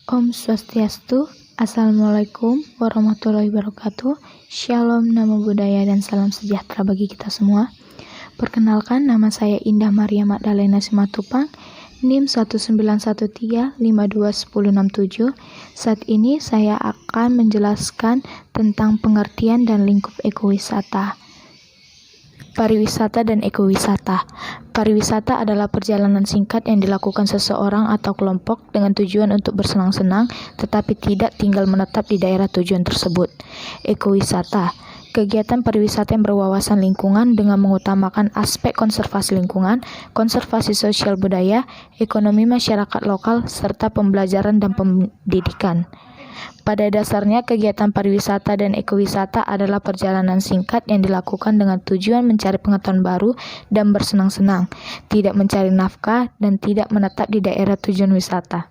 Om Swastiastu, Assalamualaikum warahmatullahi wabarakatuh, Shalom, Namo Buddhaya, dan salam sejahtera bagi kita semua. Perkenalkan, nama saya Indah Maria Magdalena Simatupang, NIM 1913521067. Saat ini saya akan menjelaskan tentang pengertian dan lingkup ekowisata. Pariwisata dan ekowisata. Pariwisata adalah perjalanan singkat yang dilakukan seseorang atau kelompok dengan tujuan untuk bersenang-senang, tetapi tidak tinggal menetap di daerah tujuan tersebut. Ekowisata. Kegiatan pariwisata yang berwawasan lingkungan dengan mengutamakan aspek konservasi lingkungan, konservasi sosial budaya, ekonomi masyarakat lokal, serta pembelajaran dan pendidikan. Pada dasarnya, kegiatan pariwisata dan ekowisata adalah perjalanan singkat yang dilakukan dengan tujuan mencari pengetahuan baru dan bersenang-senang, tidak mencari nafkah, dan tidak menetap di daerah tujuan wisata.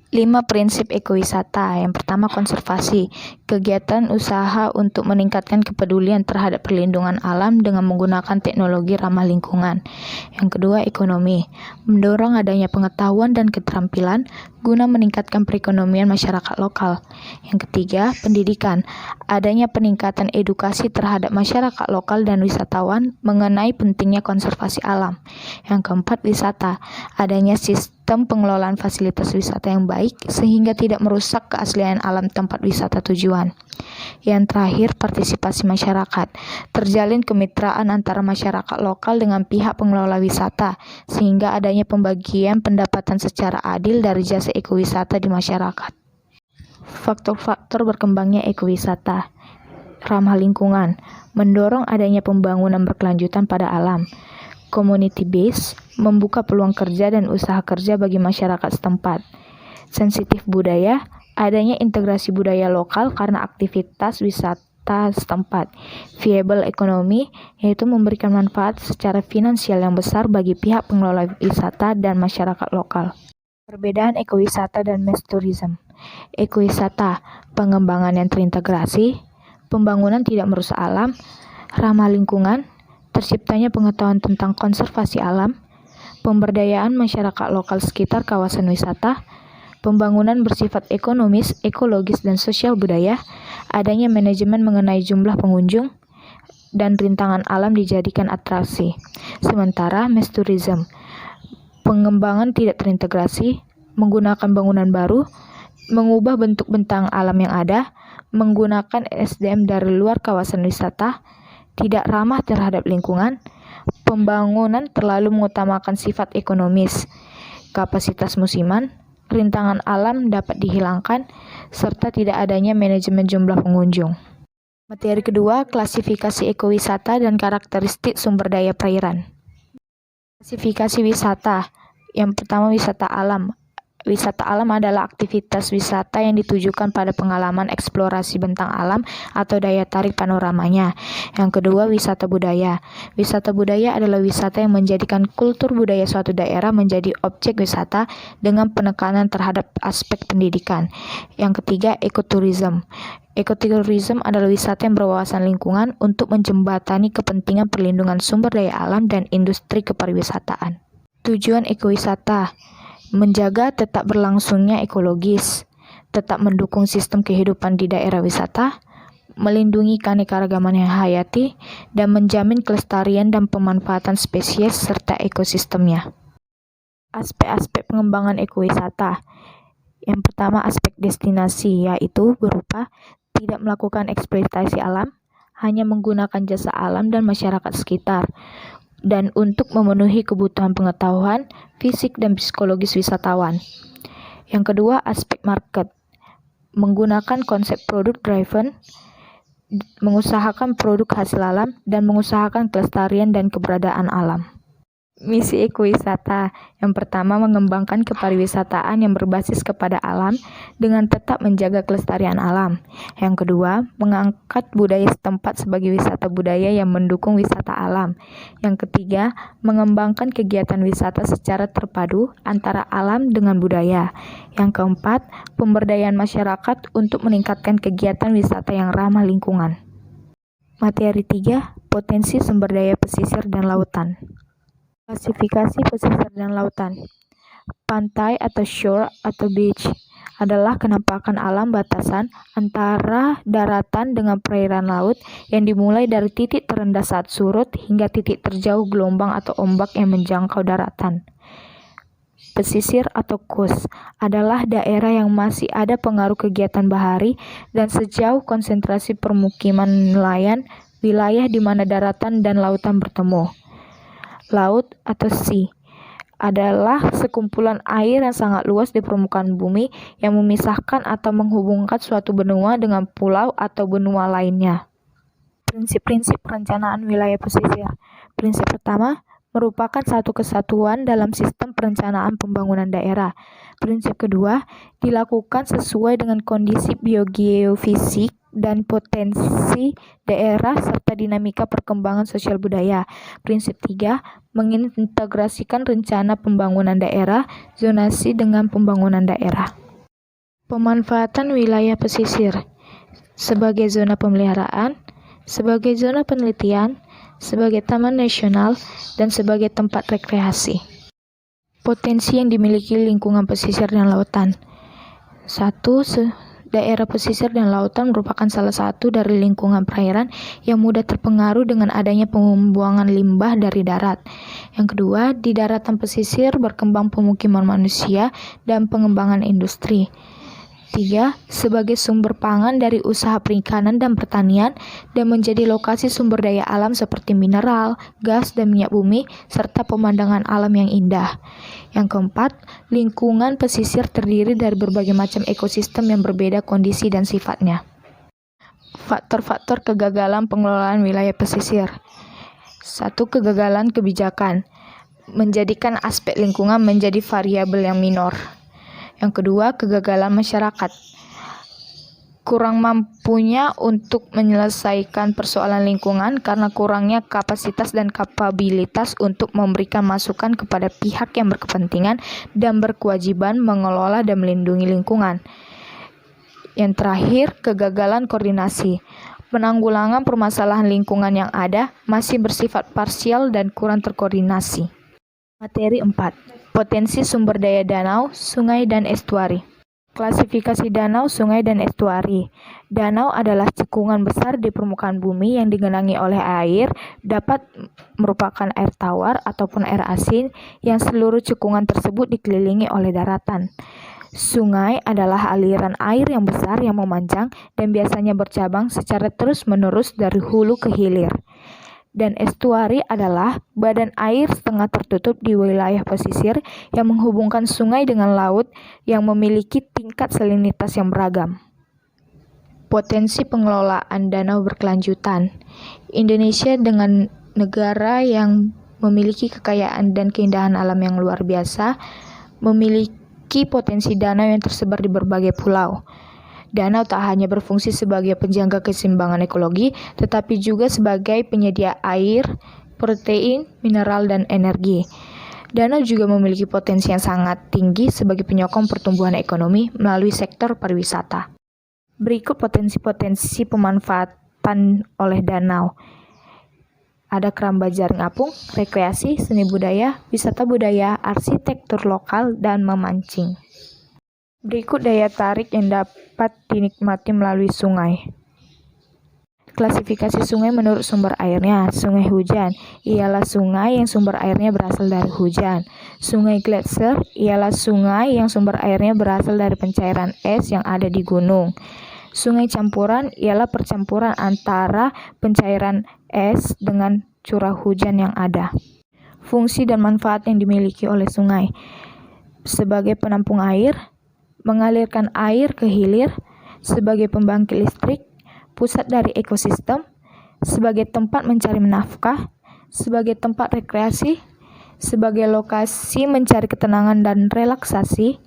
5 prinsip ekowisata. Yang pertama, konservasi. Kegiatan usaha untuk meningkatkan kepedulian terhadap perlindungan alam dengan menggunakan teknologi ramah lingkungan. Yang kedua, ekonomi. Mendorong adanya pengetahuan dan keterampilan guna meningkatkan perekonomian masyarakat lokal. Yang ketiga, pendidikan. Adanya peningkatan edukasi terhadap masyarakat lokal dan wisatawan mengenai pentingnya konservasi alam. Yang keempat, wisata. Adanya sistem pengelolaan fasilitas wisata yang baik sehingga tidak merusak keaslian alam tempat wisata tujuan. Yang terakhir, partisipasi masyarakat. Terjalin kemitraan antara masyarakat lokal dengan pihak pengelola wisata sehingga adanya pembagian pendapatan secara adil dari jasa ekowisata di masyarakat. Faktor-faktor berkembangnya ekowisata. Ramah lingkungan, mendorong adanya pembangunan berkelanjutan pada alam. Community base, membuka peluang kerja dan usaha kerja bagi masyarakat setempat. Sensitif budaya, adanya integrasi budaya lokal karena aktivitas wisata setempat. Viable ekonomi, yaitu memberikan manfaat secara finansial yang besar bagi pihak pengelola wisata dan masyarakat lokal. Perbedaan ekowisata dan mass tourism. Ekowisata, pengembangan yang terintegrasi, pembangunan tidak merusak alam, ramah lingkungan, terciptanya pengetahuan tentang konservasi alam, pemberdayaan masyarakat lokal sekitar kawasan wisata, pembangunan bersifat ekonomis, ekologis, dan sosial budaya, adanya manajemen mengenai jumlah pengunjung, dan rintangan alam dijadikan atraksi. Sementara mass tourism, pengembangan tidak terintegrasi, menggunakan bangunan baru, mengubah bentuk bentang alam yang ada, menggunakan SDM dari luar kawasan wisata, tidak ramah terhadap lingkungan, pembangunan terlalu mengutamakan sifat ekonomis, kapasitas musiman, rintangan alam dapat dihilangkan, serta tidak adanya manajemen jumlah pengunjung. Materi kedua, klasifikasi ekowisata dan karakteristik sumber daya perairan. Klasifikasi wisata. Yang pertama, wisata alam. Wisata alam adalah aktivitas wisata yang ditujukan pada pengalaman eksplorasi bentang alam atau daya tarik panoramanya. Yang kedua, wisata budaya. Wisata budaya adalah wisata yang menjadikan kultur budaya suatu daerah menjadi objek wisata dengan penekanan terhadap aspek pendidikan. Yang ketiga, ekoturism. Ekoturism adalah wisata yang berwawasan lingkungan untuk menjembatani kepentingan perlindungan sumber daya alam dan industri kepariwisataan. Tujuan ekowisata: menjaga tetap berlangsungnya ekologis, tetap mendukung sistem kehidupan di daerah wisata, melindungi keanekaragaman hayati, dan menjamin kelestarian dan pemanfaatan spesies serta ekosistemnya. Aspek-aspek pengembangan ekowisata. Yang pertama, aspek destinasi, yaitu berupa tidak melakukan eksploitasi alam, hanya menggunakan jasa alam dan masyarakat sekitar, dan untuk memenuhi kebutuhan pengetahuan, fisik, dan psikologis wisatawan. Yang kedua, aspek market. Menggunakan konsep product driven, mengusahakan produk hasil alam, dan mengusahakan kelestarian dan keberadaan alam. Misi ekowisata. Yang pertama, mengembangkan kepariwisataan yang berbasis kepada alam dengan tetap menjaga kelestarian alam. Yang kedua, mengangkat budaya setempat sebagai wisata budaya yang mendukung wisata alam. Yang ketiga, mengembangkan kegiatan wisata secara terpadu antara alam dengan budaya. Yang keempat, pemberdayaan masyarakat untuk meningkatkan kegiatan wisata yang ramah lingkungan. Materi 3, potensi sumber daya pesisir dan lautan. Klasifikasi pesisir dan lautan. Pantai atau shore atau beach adalah kenampakan alam batasan antara daratan dengan perairan laut yang dimulai dari titik terendah saat surut hingga titik terjauh gelombang atau ombak yang menjangkau daratan. Pesisir atau coast adalah daerah yang masih ada pengaruh kegiatan bahari dan sejauh konsentrasi permukiman nelayan, wilayah di mana daratan dan lautan bertemu. Laut atau sea adalah sekumpulan air yang sangat luas di permukaan bumi yang memisahkan atau menghubungkan suatu benua dengan pulau atau benua lainnya. Prinsip-prinsip perencanaan wilayah pesisir. Prinsip pertama, merupakan satu kesatuan dalam sistem perencanaan pembangunan daerah. Prinsip kedua, dilakukan sesuai dengan kondisi biogeofisik dan potensi daerah serta dinamika perkembangan sosial budaya. Prinsip tiga, mengintegrasikan rencana pembangunan daerah, zonasi dengan pembangunan daerah. Pemanfaatan wilayah pesisir sebagai zona pemeliharaan, sebagai zona penelitian, sebagai taman nasional, dan sebagai tempat rekreasi. Potensi yang dimiliki lingkungan pesisir dan lautan. 1. Daerah pesisir dan lautan merupakan salah satu dari lingkungan perairan yang mudah terpengaruh dengan adanya pembuangan limbah dari darat. Yang kedua, di daratan pesisir berkembang pemukiman manusia dan pengembangan industri. 3. Sebagai sumber pangan dari usaha perikanan dan pertanian dan menjadi lokasi sumber daya alam seperti mineral, gas, dan minyak bumi, serta pemandangan alam yang indah. Yang keempat, lingkungan pesisir terdiri dari berbagai macam ekosistem yang berbeda kondisi dan sifatnya. Faktor-faktor kegagalan pengelolaan wilayah pesisir. 1. Kegagalan kebijakan, menjadikan aspek lingkungan menjadi variabel yang minor. Yang kedua, kegagalan masyarakat. Kurang mampunya untuk menyelesaikan persoalan lingkungan karena kurangnya kapasitas dan kapabilitas untuk memberikan masukan kepada pihak yang berkepentingan dan berkewajiban mengelola dan melindungi lingkungan. Yang terakhir, kegagalan koordinasi. Penanggulangan permasalahan lingkungan yang ada masih bersifat parsial dan kurang terkoordinasi. Materi 4. Potensi sumber daya danau, sungai, dan estuari. Klasifikasi danau, sungai, dan estuari. Danau adalah cekungan besar di permukaan bumi yang digenangi oleh air, dapat merupakan air tawar ataupun air asin yang seluruh cekungan tersebut dikelilingi oleh daratan. Sungai adalah aliran air yang besar yang memanjang dan biasanya bercabang secara terus-menerus dari hulu ke hilir. Dan estuari adalah badan air setengah tertutup di wilayah pesisir yang menghubungkan sungai dengan laut yang memiliki tingkat salinitas yang beragam. Potensi pengelolaan danau berkelanjutan. Indonesia dengan negara yang memiliki kekayaan dan keindahan alam yang luar biasa, memiliki potensi danau yang tersebar di berbagai pulau. Danau tak hanya berfungsi sebagai penjaga keseimbangan ekologi, tetapi juga sebagai penyedia air, protein, mineral, dan energi. Danau juga memiliki potensi yang sangat tinggi sebagai penyokong pertumbuhan ekonomi melalui sektor pariwisata. Berikut potensi-potensi pemanfaatan oleh danau. Ada keramba jaring apung, rekreasi, seni budaya, wisata budaya, arsitektur lokal, dan memancing. Berikut daya tarik yang dapat dinikmati melalui sungai. Klasifikasi sungai menurut sumber airnya. Sungai hujan ialah sungai yang sumber airnya berasal dari hujan. Sungai gletser ialah sungai yang sumber airnya berasal dari pencairan es yang ada di gunung. Sungai campuran ialah percampuran antara pencairan es dengan curah hujan yang ada. Fungsi dan manfaat yang dimiliki oleh sungai. Sebagai penampung air, mengalirkan air ke hilir, sebagai pembangkit listrik, pusat dari ekosistem, sebagai tempat mencari nafkah, sebagai tempat rekreasi, sebagai lokasi mencari ketenangan dan relaksasi,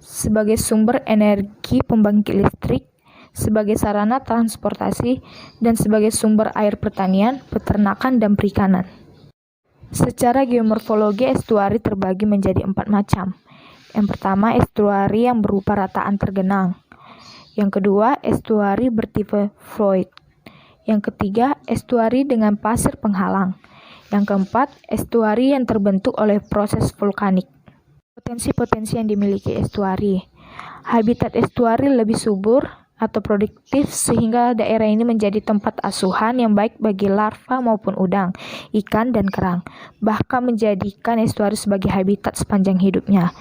sebagai sumber energi pembangkit listrik, sebagai sarana transportasi, dan sebagai sumber air pertanian, peternakan, dan perikanan. Secara geomorfologi, estuari terbagi menjadi 4 macam. Yang pertama, estuari yang berupa rataan tergenang. Yang kedua, estuari bertipe Floyd. Yang ketiga, estuari dengan pasir penghalang. Yang keempat, estuari yang terbentuk oleh proses vulkanik. Potensi-potensi yang dimiliki estuari. Habitat estuari lebih subur atau produktif sehingga daerah ini menjadi tempat asuhan yang baik bagi larva maupun udang, ikan, dan kerang, bahkan menjadikan estuari sebagai habitat sepanjang hidupnya.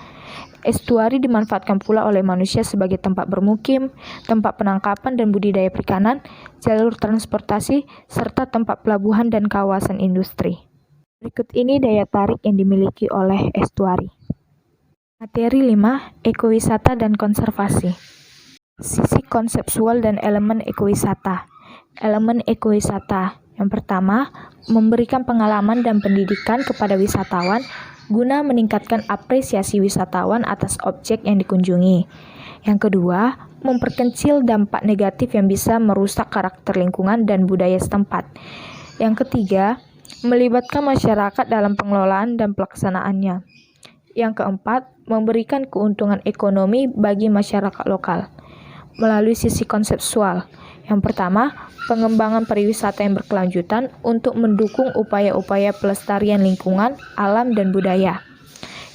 Estuari dimanfaatkan pula oleh manusia sebagai tempat bermukim, tempat penangkapan dan budidaya perikanan, jalur transportasi, serta tempat pelabuhan dan kawasan industri. Berikut ini daya tarik yang dimiliki oleh estuari. Materi 5. Ekowisata dan konservasi. Sisi konseptual dan elemen ekowisata. Elemen ekowisata. Yang pertama, memberikan pengalaman dan pendidikan kepada wisatawan guna meningkatkan apresiasi wisatawan atas objek yang dikunjungi. Yang kedua, memperkecil dampak negatif yang bisa merusak karakter lingkungan dan budaya setempat. Yang ketiga, melibatkan masyarakat dalam pengelolaan dan pelaksanaannya. Yang keempat, memberikan keuntungan ekonomi bagi masyarakat lokal melalui sisi konseptual. Yang pertama, pengembangan pariwisata yang berkelanjutan untuk mendukung upaya-upaya pelestarian lingkungan, alam, dan budaya.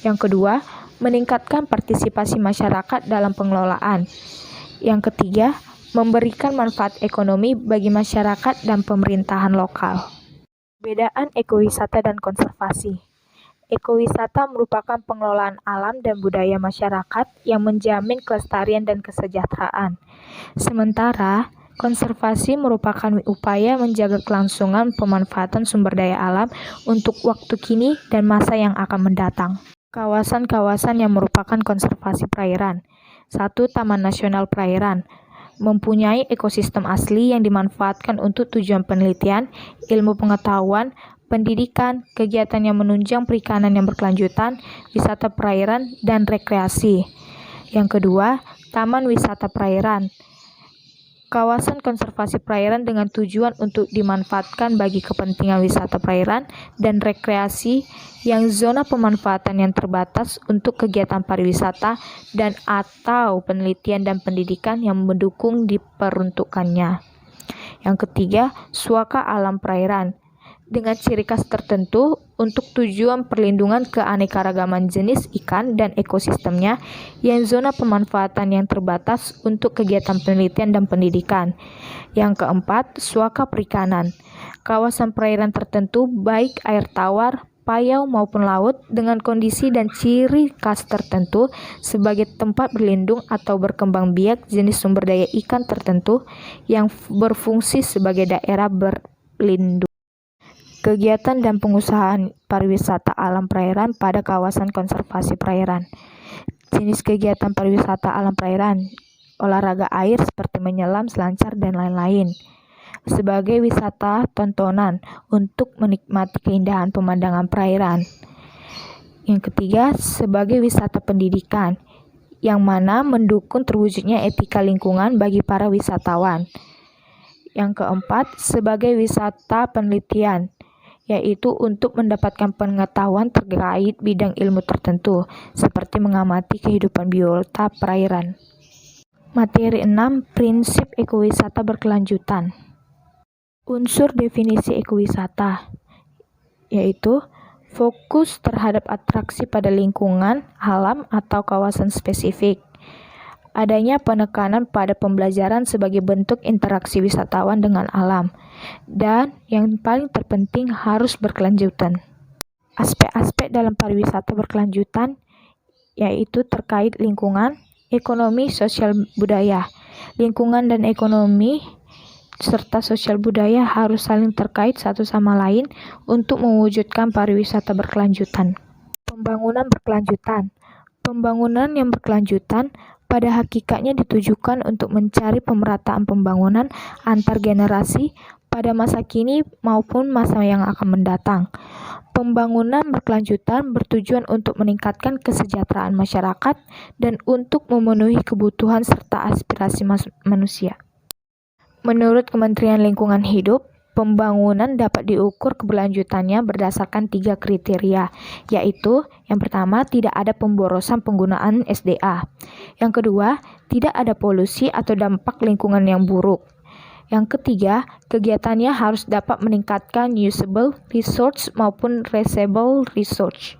Yang kedua, meningkatkan partisipasi masyarakat dalam pengelolaan. Yang ketiga, memberikan manfaat ekonomi bagi masyarakat dan pemerintahan lokal. Perbedaan ekowisata dan konservasi. Ekowisata merupakan pengelolaan alam dan budaya masyarakat yang menjamin kelestarian dan kesejahteraan. Sementara, konservasi merupakan upaya menjaga kelangsungan pemanfaatan sumber daya alam untuk waktu kini dan masa yang akan mendatang. Kawasan-kawasan yang merupakan konservasi perairan. 1. Taman Nasional Perairan mempunyai ekosistem asli yang dimanfaatkan untuk tujuan penelitian, ilmu pengetahuan, pendidikan, kegiatan yang menunjang perikanan yang berkelanjutan, wisata perairan, dan rekreasi. Yang kedua, Taman Wisata Perairan. Kawasan konservasi perairan dengan tujuan untuk dimanfaatkan bagi kepentingan wisata perairan dan rekreasi yang zona pemanfaatan yang terbatas untuk kegiatan pariwisata dan atau penelitian dan pendidikan yang mendukung diperuntukannya. Yang ketiga, Suaka Alam Perairan dengan ciri khas tertentu untuk tujuan perlindungan keanekaragaman jenis ikan dan ekosistemnya yang zona pemanfaatan yang terbatas untuk kegiatan penelitian dan pendidikan. Yang keempat, Suaka Perikanan. Kawasan perairan tertentu baik air tawar, payau maupun laut dengan kondisi dan ciri khas tertentu sebagai tempat berlindung atau berkembang biak jenis sumber daya ikan tertentu yang berfungsi sebagai daerah berlindung. Kegiatan dan pengusahaan pariwisata alam perairan pada kawasan konservasi perairan. Jenis kegiatan pariwisata alam perairan, olahraga air seperti menyelam, selancar, dan lain-lain. Sebagai wisata tontonan untuk menikmati keindahan pemandangan perairan. Yang ketiga, sebagai wisata pendidikan, yang mana mendukung terwujudnya etika lingkungan bagi para wisatawan. Yang keempat, sebagai wisata penelitian, yaitu untuk mendapatkan pengetahuan terkait bidang ilmu tertentu, seperti mengamati kehidupan biota perairan. Materi 6. Prinsip ekowisata berkelanjutan. Unsur definisi ekowisata, yaitu fokus terhadap atraksi pada lingkungan, alam, atau kawasan spesifik. Adanya penekanan pada pembelajaran sebagai bentuk interaksi wisatawan dengan alam. Dan yang paling terpenting harus berkelanjutan. Aspek-aspek dalam pariwisata berkelanjutan yaitu terkait lingkungan, ekonomi, sosial, budaya. Lingkungan dan ekonomi serta sosial budaya harus saling terkait satu sama lain untuk mewujudkan pariwisata berkelanjutan. Pembangunan berkelanjutan. Pembangunan yang berkelanjutan pada hakikatnya ditujukan untuk mencari pemerataan pembangunan antar generasi pada masa kini maupun masa yang akan mendatang. Pembangunan berkelanjutan bertujuan untuk meningkatkan kesejahteraan masyarakat dan untuk memenuhi kebutuhan serta aspirasi manusia. Menurut Kementerian Lingkungan Hidup, pembangunan dapat diukur keberlanjutannya berdasarkan 3 kriteria, yaitu yang pertama, tidak ada pemborosan penggunaan SDA. Yang kedua, tidak ada polusi atau dampak lingkungan yang buruk. Yang ketiga, kegiatannya harus dapat meningkatkan usable resource maupun reusable resource.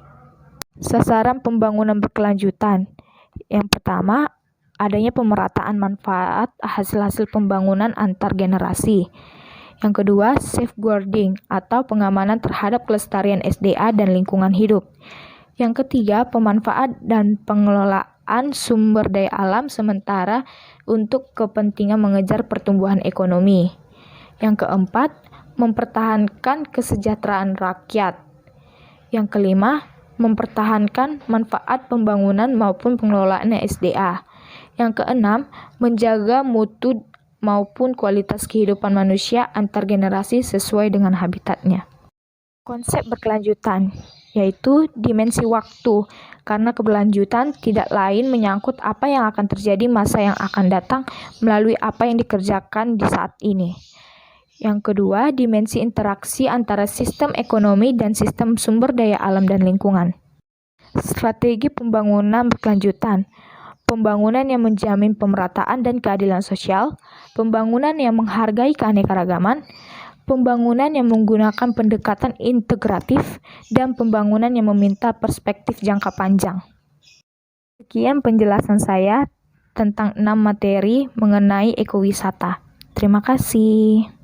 Sasaran pembangunan berkelanjutan. Yang pertama, adanya pemerataan manfaat hasil-hasil pembangunan antar generasi. Yang kedua, safeguarding atau pengamanan terhadap kelestarian SDA dan lingkungan hidup. Yang ketiga, pemanfaat dan pengelolaan sumber daya alam sementara untuk kepentingan mengejar pertumbuhan ekonomi. Yang keempat, mempertahankan kesejahteraan rakyat. Yang kelima, mempertahankan manfaat pembangunan maupun pengelolaan SDA. Yang keenam, menjaga mutu maupun kualitas kehidupan manusia antar generasi sesuai dengan habitatnya. Konsep berkelanjutan, yaitu dimensi waktu, karena keberlanjutan tidak lain menyangkut apa yang akan terjadi masa yang akan datang melalui apa yang dikerjakan di saat ini. Yang kedua, dimensi interaksi antara sistem ekonomi dan sistem sumber daya alam dan lingkungan. Strategi pembangunan berkelanjutan, pembangunan yang menjamin pemerataan dan keadilan sosial, pembangunan yang menghargai keanekaragaman, pembangunan yang menggunakan pendekatan integratif, dan pembangunan yang meminta perspektif jangka panjang. Sekian penjelasan saya tentang 6 materi mengenai ekowisata. Terima kasih.